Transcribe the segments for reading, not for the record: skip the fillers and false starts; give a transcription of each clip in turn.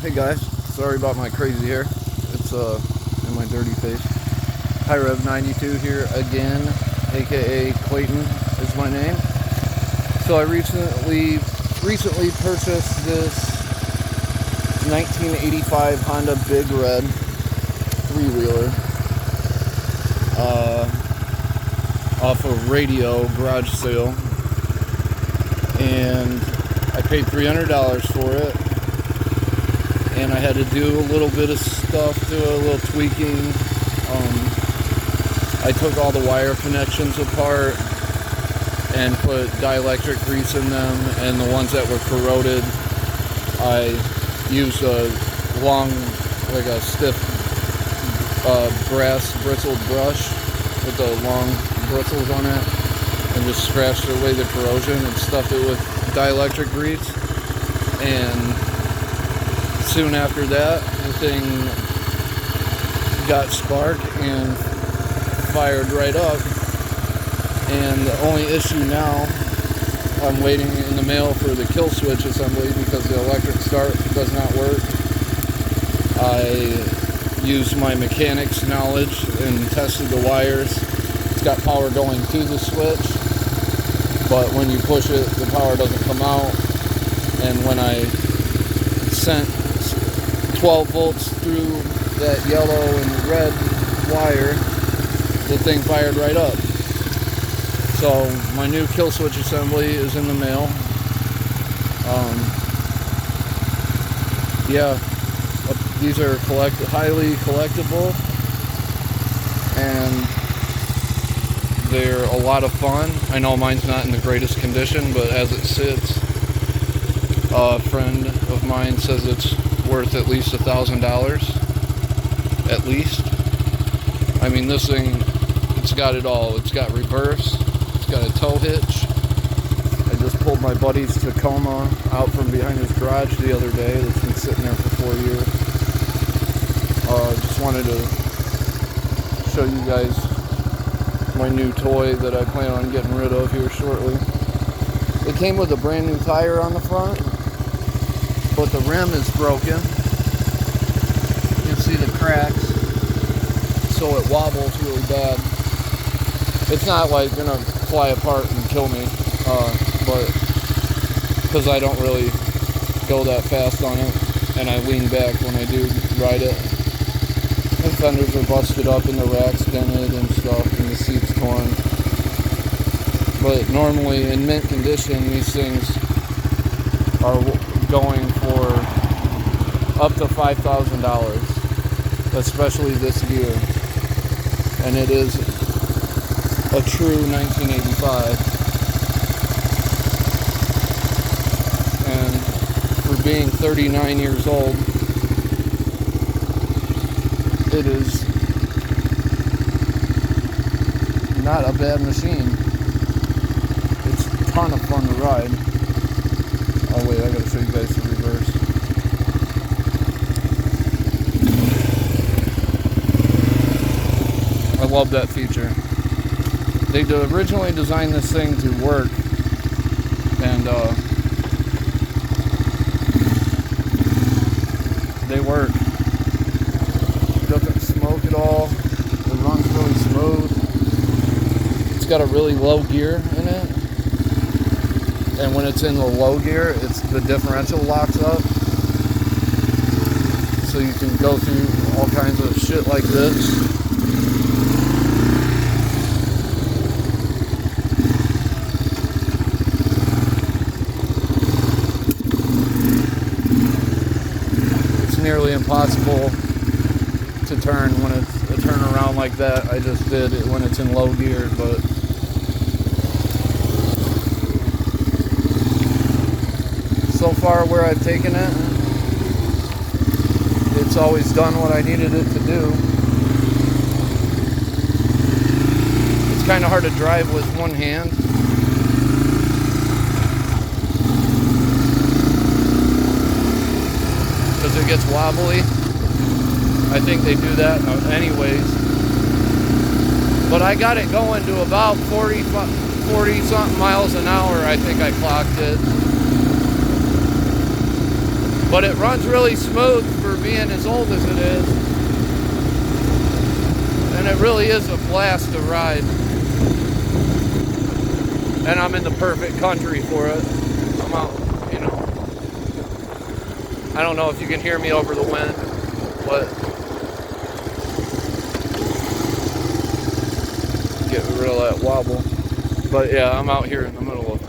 Hey guys, sorry about my crazy hair. It's in my dirty face. Hi Rev 92 here again, aka Clayton is my name. So I recently purchased this 1985 Honda Big Red 3-wheeler off of Radio garage sale, and I paid $300 for it. And I had to do a little bit of stuff to it, a little tweaking. I took all the wire connections apart and put dielectric grease in them, and the ones that were corroded, I used a long, like a stiff brass bristled brush with the long bristles on it, and just scratched away the corrosion and stuffed it with dielectric grease. And soon after that, the thing got spark and fired right up. And the only issue now, I'm waiting in the mail for the kill switch assembly because the electric start does not work. I used my mechanics knowledge and tested the wires. It's got power going to the switch, but when you push it, the power doesn't come out. And when I sent 12 volts through that yellow and red wire, the thing fired right up. So my new kill switch assembly is in the mail. These are highly collectible, and they're a lot of fun. I know mine's not in the greatest condition, but as it sits, a friend of mine says it's worth at least $1,000, at least. I mean, this thing, it's got it all. It's got reverse, it's got a tow hitch. I just pulled my buddy's Tacoma out from behind his garage the other day. It's been sitting there for 4 years. Just wanted to show you guys my new toy that I plan on getting rid of here shortly. It came with a brand new tire on the front, but the rim is broken. You can see the cracks, so it wobbles really bad. It's not like gonna fly apart and kill me, but because I don't really go that fast on it, and I lean back when I do ride it. And fenders are busted up, and the rack's dented and stuff, and the seat's torn. But normally in mint condition, these things are going for up to $5,000, especially this gear. And it is a true 1985. And for being 39 years old, it is not a bad machine. It's a ton of fun to ride. Oh wait, I gotta show you guys the reverse. I love that feature. They originally designed this thing to work, and they work. It doesn't smoke at all. It runs really smooth. It's got a really low gear in it. And when it's in the low gear, the differential locks up. So you can go through all kinds of shit like this. It's nearly impossible to turn when it's a turnaround like that. I just did it when it's in low gear, but so far where I've taken it, it's always done what I needed it to do. It's kind of hard to drive with one hand. Because it gets wobbly. I think they do that anyways. But I got it going to about 40 something miles an hour. I think I clocked it. But it runs really smooth for being as old as it is. And it really is a blast to ride. And I'm in the perfect country for it. I'm out, you know. I don't know if you can hear me over the wind, but get rid of that wobble. But yeah, I'm out here in the middle of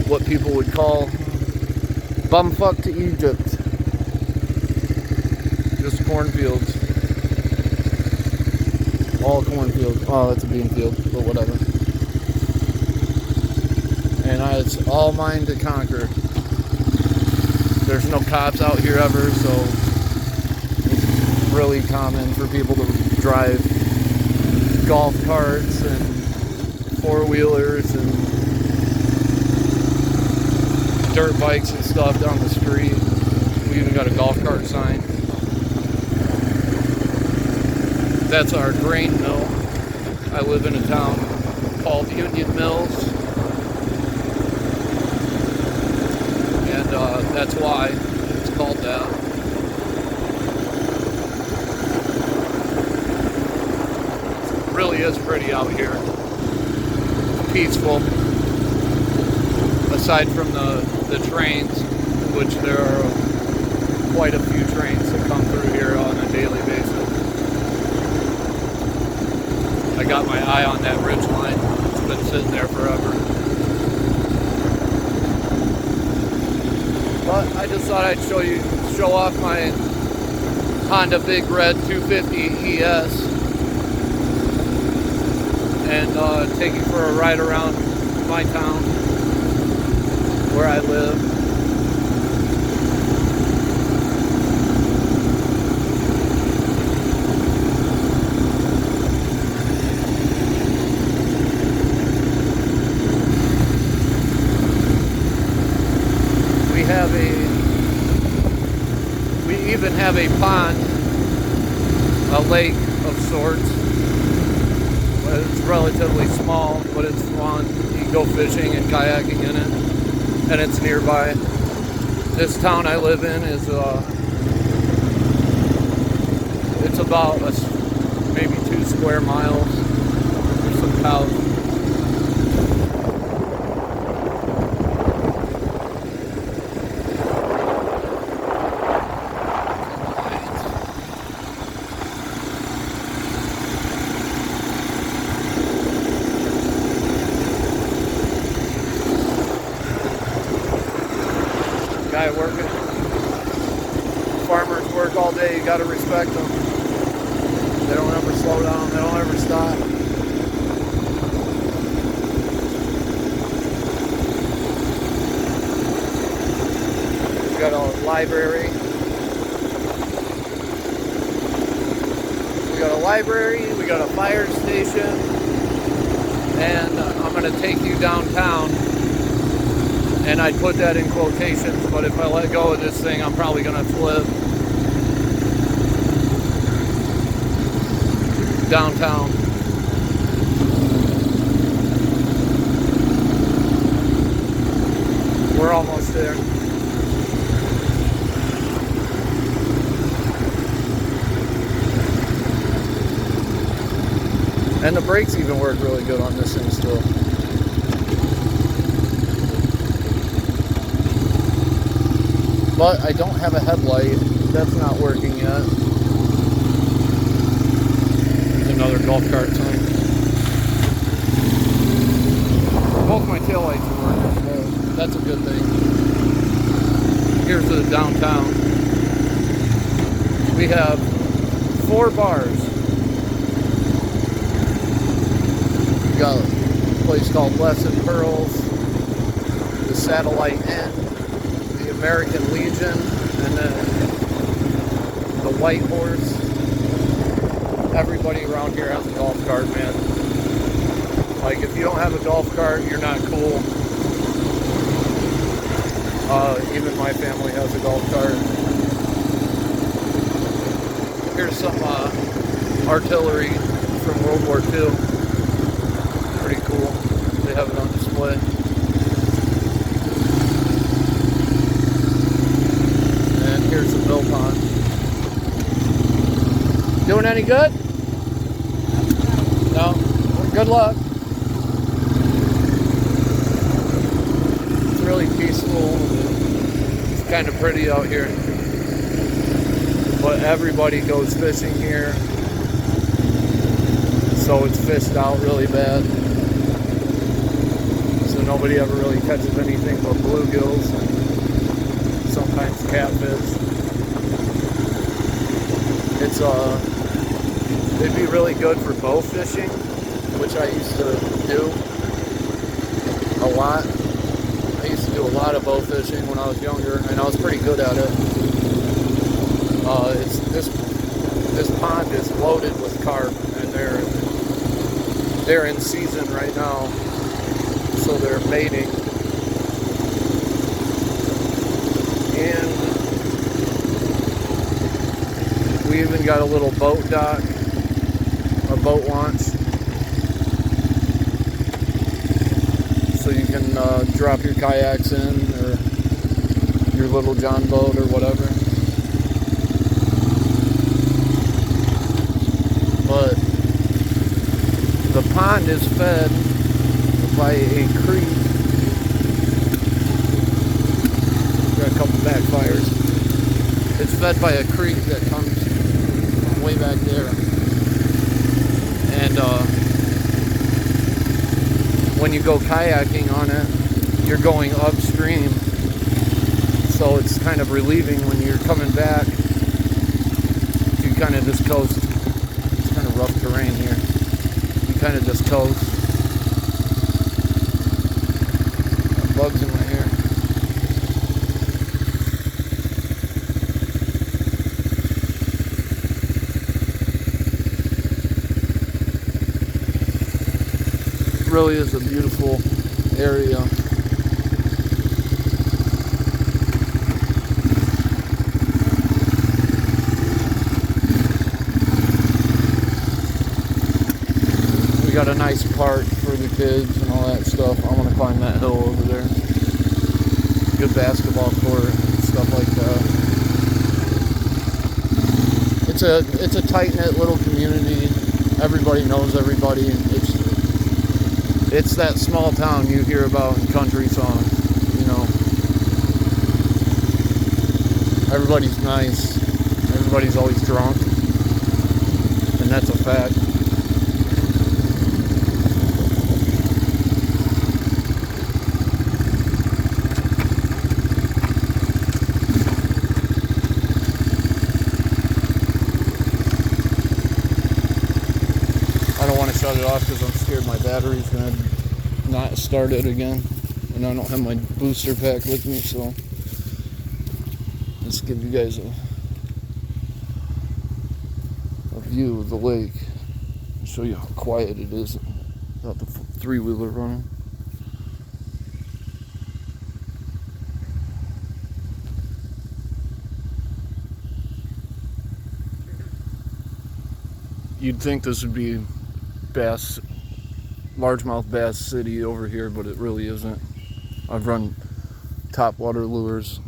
what people would call bumfuck to Egypt. Just cornfields. All cornfields. Oh, that's a bean field, but whatever. And it's all mine to conquer. There's no cops out here ever, so it's really common for people to drive golf carts and four-wheelers and dirt bikes and stuff down the street. We even got a golf cart sign. That's our grain mill. I live in a town called Union Mills. And that's why it's called that. It really is pretty out here. Peaceful. Aside from the trains, which there are quite a few trains that come through here on a daily basis. I got my eye on that ridge line. It's been sitting there forever. But I just thought I'd show off my Honda Big Red 250 ES and take you for a ride around my town where I live. We even have a pond, a lake of sorts. It's relatively small, but it's fun. You can go fishing and kayaking in it, and it's nearby. This town I live in is it's about maybe 2 square miles. There's some cows. Guy working. Farmers work all day, you gotta respect them. They don't ever slow down, they don't ever stop. We got a library. We got a library, we got a fire station, and I'm gonna take you downtown. And I put that in quotations, but if I let go of this thing, I'm probably going to flip. Downtown. We're almost there. And the brakes even work really good on this thing still. But I don't have a headlight. That's not working yet. There's another golf cart sign. Both my taillights are working, so that's a good thing. Here's the downtown. We have 4 bars. We got a place called Blessed Pearls, the Satellite Inn, American Legion, and then the White Horse. Everybody around here has a golf cart, man. Like, if you don't have a golf cart, you're not cool. Even my family has a golf cart. Here's some artillery from World War II. Pretty cool. They have it on display. doing any good? No? Good luck. It's really peaceful. It's kind of pretty out here. But everybody goes fishing here. So it's fished out really bad. So nobody ever really catches anything but bluegills and sometimes catfish. It'd be really good for bow fishing, which I used to do a lot. I used to do a lot of bow fishing when I was younger, and I was pretty good at it. This pond is loaded with carp, and they're in season right now, so they're mating. And we even got a little boat dock, a boat launch, so you can drop your kayaks in, or your little John boat or whatever. But the pond is fed by a creek. Got a couple backfires. It's fed by a creek that comes from way back there. And when you go kayaking on it, you're going upstream. So it's kind of relieving when you're coming back. You kind of just coast. It's kind of rough terrain here. You kind of just coast. Got bugs in my hair. Really is a beautiful area. We got a nice park for the kids and all that stuff. I want to climb that hill over there. Good basketball court and stuff like that. It's a tight-knit little community. Everybody knows everybody. It's that small town you hear about in country songs, you know. Everybody's nice. Everybody's always drunk. And that's a fact. I don't want to shut it off because I'm scared my battery's going to not start it again, and I don't have my booster pack with me, so let's give you guys a view of the lake and show you how quiet it is without the three-wheeler running. You'd think this would be bass, largemouth bass city over here, but it really isn't. I've run topwater lures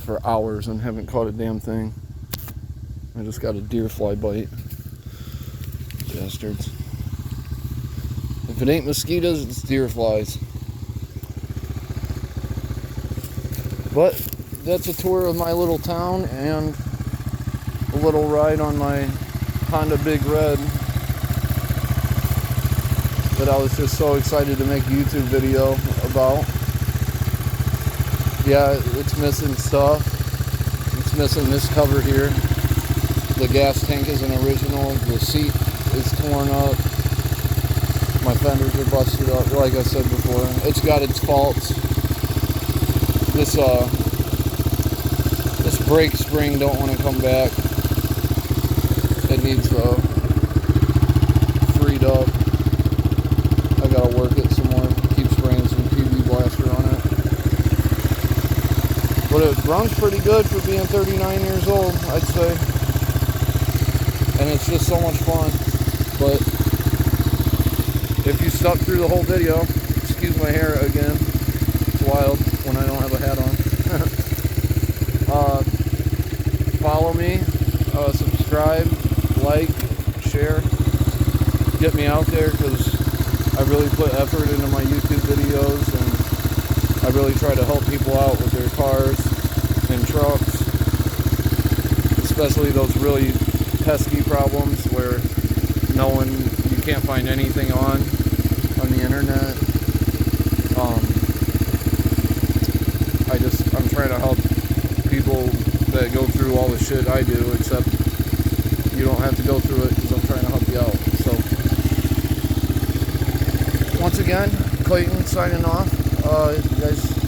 for hours and haven't caught a damn thing. I just got a deer fly bite. Bastards. If it ain't mosquitoes, it's deer flies. But that's a tour of my little town and a little ride on my Honda Big Red that I was just so excited to make a YouTube video about. Yeah, it's missing stuff. It's missing this cover here. The gas tank isn't original. The seat is torn up. My fenders are busted up, like I said before. It's got its faults. This brake spring don't want to come back. It needs freed up. I gotta work it some more. Keep spraying some PV Blaster on it. But it runs pretty good for being 39 years old, I'd say. And it's just so much fun. But if you stuck through the whole video, excuse my hair again. It's wild when I don't have a hat on. Follow me, subscribe, like, share, get me out there, because I really put effort into my YouTube videos, and I really try to help people out with their cars and trucks, especially those really pesky problems where you can't find anything on the internet. I'm trying to help people that go through all the shit I do, except you don't have to go through it, because I'm trying to help you out. So, once again, Clayton signing off. You guys